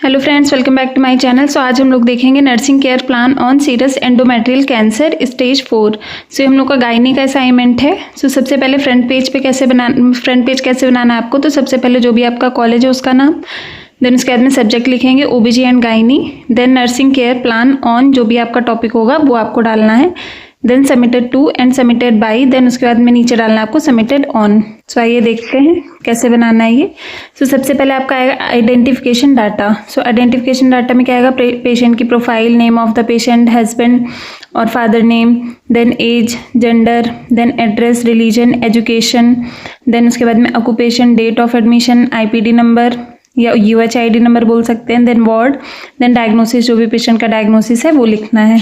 Hello friends, welcome back to my channel. So आज हम लोग देखेंगे nursing care plan on serous endometrial cancer stage 4। So हम लोग का गायनी का असाइनमेंट है। सो सबसे पहले फ्रंट पेज कैसे बनाना है आपको। तो सबसे पहले जो भी आपका कॉलेज है उसका नाम, देन उसके बाद में सब्जेक्ट लिखेंगे OBG and gynae, then nursing care plan on जो भी आपका टॉपिक होगा वो आपको डालना है, then submitted to and submitted by, then उसके बाद में नीचे डालना है आपको सबमिटेड ऑन। सो आइए देखते हैं कैसे बनाना है ये। सो सबसे पहले आपका आएगा identification data. So identification data में क्या आएगा, पेशेंट की profile, name of the patient, husband और father name, then age, gender, then address, religion, education, then उसके बाद में occupation, date of admission, IPD number या यूएचआईडी नंबर बोल सकते हैं, देन वार्ड, देन डायग्नोसिस, जो भी पेशेंट का डायग्नोसिस है वो लिखना है।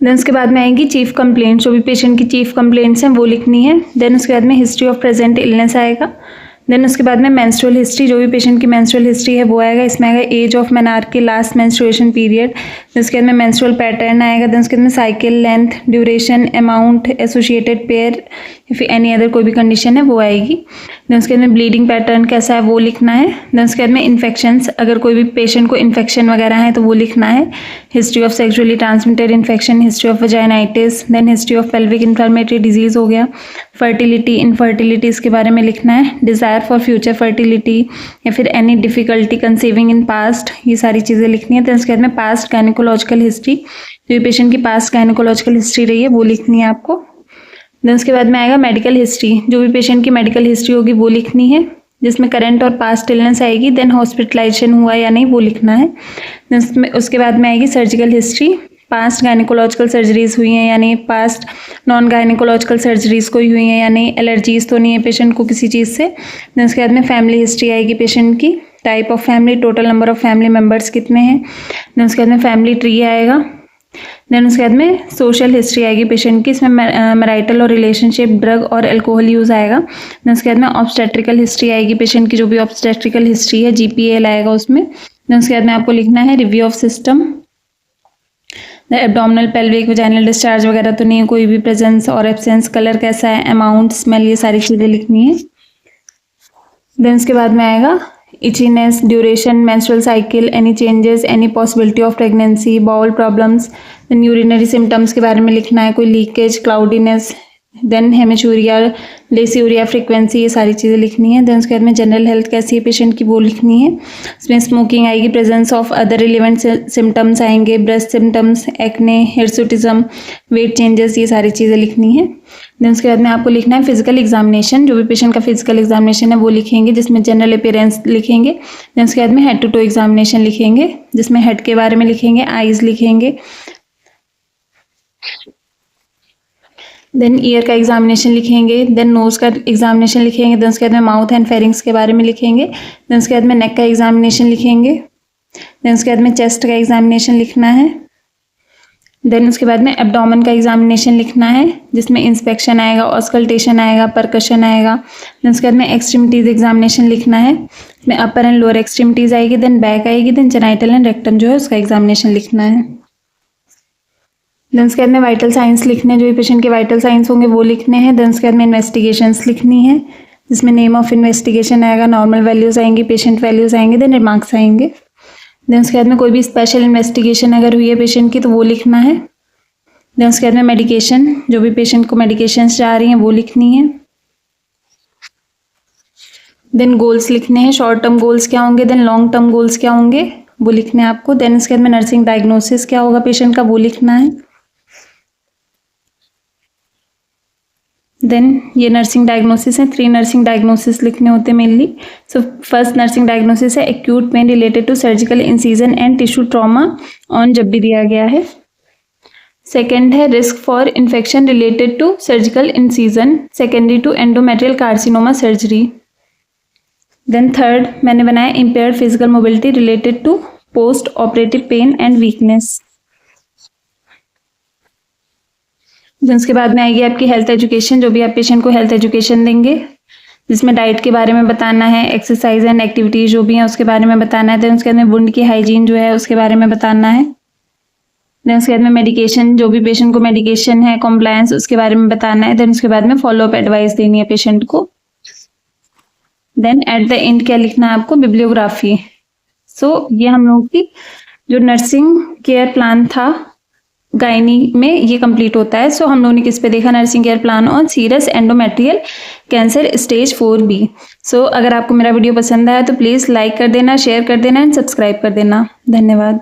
देन उसके बाद में आएंगी चीफ कंप्लेंट्स, जो भी पेशेंट की चीफ कंप्लेंट्स हैं वो लिखनी है। देन उसके बाद में हिस्ट्री ऑफ प्रेजेंट इलनेस आएगा। देन उसके बाद में मेंस्ट्रुअल हिस्ट्री, जो भी पेशेंट की मेंस्ट्रुअल हिस्ट्री है वो आएगा। इसमें आएगा age of menarche, last menstruation period, then उसके बाद में मेंस्ट्रुअल पैटर्न आएगा। देन उसके बाद में cycle length, duration, amount, associated pair या फिर एनी अदर कोई भी कंडीशन है वो आएगी। देन उसके बाद में ब्लीडिंग पैटर्न कैसा है वो लिखना है। देन उसके बाद में इन्फेक्शंस, अगर कोई भी पेशेंट को इन्फेक्शन वगैरह है तो वो लिखना है। History of sexually transmitted infection, history of vaginitis, then history of pelvic inflammatory disease हो गया। फर्टिलिटी, इनफर्टिलिटी इसके बारे में लिखना है। डिज़ायर फॉर फ्यूचर फर्टिलिटी या फिर any difficulty conceiving in past, ये सारी चीज़ें लिखनी है। देन उसके बाद में पास्ट गायनिकोलॉजिकल हिस्ट्री, जो भी पेशेंट की पास्ट गायनिकोलॉजिकल हिस्ट्री रही है वो लिखनी है आपको। देन उसके बाद में आएगा मेडिकल हिस्ट्री, जो भी पेशेंट की मेडिकल हिस्ट्री होगी वो लिखनी है, जिसमें करंट और पास्ट इलनेस आएगी। देन हॉस्पिटलाइजेशन हुआ या नहीं वो लिखना है। देन उसके बाद में आएगी surgical history, past gynaecological surgeries हुई हैं या नहीं, पास्ट नॉन गायनिकोलॉजिकल सर्जरीज कोई हुई हैं या नहीं, एलर्जीज तो नहीं है पेशेंट को किसी चीज़ से। देन उसके बाद में फैमिली हिस्ट्री आएगी पेशेंट की, type of family, total number of family members कितने हैं। देन उसके बाद में फैमिली ट्री आएगा। देन उसके बाद में सोशल हिस्ट्री आएगी पेशेंट की, इसमें मैरिटल और रिलेशनशिप, ड्रग और अल्कोहल यूज़ आएगा। देन उसके बाद में ऑब्स्टेट्रिकल हिस्ट्री आएगी पेशेंट की, जो भी ऑब्स्टेट्रिकल हिस्ट्री है जीपीएल आएगा उसमें। देन उसके बाद में आपको लिखना है review of system, abdominal, pelvic, vaginal discharge वगैरह तो नहीं है, कोई भी प्रेजेंस और एब्सेंस, कलर कैसा है, अमाउंट, स्मेल, ये सारी चीज़ें लिखनी है। देन उसके बाद में आएगा itchiness, duration, menstrual cycle, any changes, any possibility of pregnancy, bowel problems, then urinary symptoms के बारे में लिखना है, कोई लीकेज, क्लाउडीनेस, देन हेमेचूरिया, लेसीयूरिया फ्रीक्वेंसी, ये सारी चीज़ें लिखनी है। देन उसके बाद में जनरल हेल्थ कैसी है पेशेंट की वो लिखनी है। इसमें स्मोकिंग आएगी, presence of other relevant symptoms आएंगे, breast symptoms, acne, hirsutism, weight changes, ये सारी चीज़ें लिखनी है। देन उसके बाद में आपको लिखना है फिजिकल एग्जामिनेशन, जो भी पेशेंट का फिजिकल एग्जामिनेशन है वो लिखेंगे, जिसमें जनरल अपीयरेंस लिखेंगे। देन उसके बाद में हेड टू टो एग्जामिनेशन लिखेंगे, जिसमें हेड के बारे में लिखेंगे, आईज लिखेंगे, देन ईयर का एग्जामिनेशन लिखेंगे, देन नोज का एग्जामिनेशन लिखेंगे, देन उसके बाद में माउथ एंड फेरिंग्स के बारे में लिखेंगे, देन उसके बाद में नेक का एग्जामिनेशन लिखेंगे, देन उसके बाद में चेस्ट का एग्जामिनेशन लिखना है, देन उसके बाद में एब्डोमेन का एग्जामिनेशन लिखना है, जिसमें इंस्पेक्शन आएगा, ऑस्कल्टेशन आएगा, परकशन आएगा। देन उसके बाद में एक्सट्रीमिटीज़ एग्जामिनेशन लिखना है, इसमें अपर एंड लोअर एक्सट्रीमिटीज़ आएगी, देन बैक आएगी, देन जेनाइटल एंड रेक्टम जो है उसका एग्जामिनेशन लिखना है। देन उसके बाद में वाइटल साइंस लिखने, जो भी पेशेंट के वाइटल साइंस होंगे वो लिखने हैं। देन उसके बाद में इन्वेस्टिगेशंस लिखनी है, जिसमें नेम ऑफ इन्वेस्टिगेशन आएगा, नॉर्मल वैल्यूज़ आएंगी, पेशेंट वैल्यूज़ आएंगे, देन रिमार्क्स आएंगे। देन उसके बाद में कोई भी स्पेशल इन्वेस्टिगेशन अगर हुई है पेशेंट की तो वो लिखना है। देन उसके बाद में मेडिकेशन, जो भी पेशेंट को मेडिकेशंस जा रही हैं वो लिखनी है। देन गोल्स लिखने हैं, शॉर्ट टर्म गोल्स क्या होंगे, देन लॉन्ग टर्म गोल्स क्या होंगे वो लिखने हैं आपको। देन उसके बाद में नर्सिंग डायग्नोसिस क्या होगा पेशेंट का वो लिखना है। देन ये नर्सिंग डायग्नोसिस है, 3 नर्सिंग डायग्नोसिस लिखने होते हैं mainly. So first nursing diagnosis है acute pain related to surgical incision and tissue trauma on, जब भी दिया गया है। सेकेंड है risk for infection related to surgical incision secondary to endometrial carcinoma surgery. Then third मैंने बनाया impaired physical mobility related to post operative pain and weakness. Then उसके बाद में आएगी आपकी हेल्थ एजुकेशन, जो भी आप पेशेंट को हेल्थ एजुकेशन देंगे, जिसमें डाइट के बारे में बताना है, एक्सरसाइज एंड एक्टिविटीज जो भी हैं उसके बारे में बताना है। देन उसके बाद में वुंड की हाइजीन जो है उसके बारे में बताना है। देन उसके बाद में मेडिकेशन, जो भी पेशेंट को मेडिकेशन है, कॉम्प्लायंस उसके बारे में बताना है। देन उसके बाद में फॉलोअप एडवाइस देनी है पेशेंट को। देन एट द एंड क्या लिखना है आपको, बिब्लियोग्राफी, सो ये हम लोगों की जो नर्सिंग केयर प्लान था गायनी में ये कंप्लीट होता है। सो हम लोगों ने किस पे देखा, nursing care plan on serous endometrial cancer stage 4B। So अगर आपको मेरा वीडियो पसंद आया तो प्लीज़ लाइक कर देना, शेयर कर देना एंड सब्सक्राइब कर देना। धन्यवाद।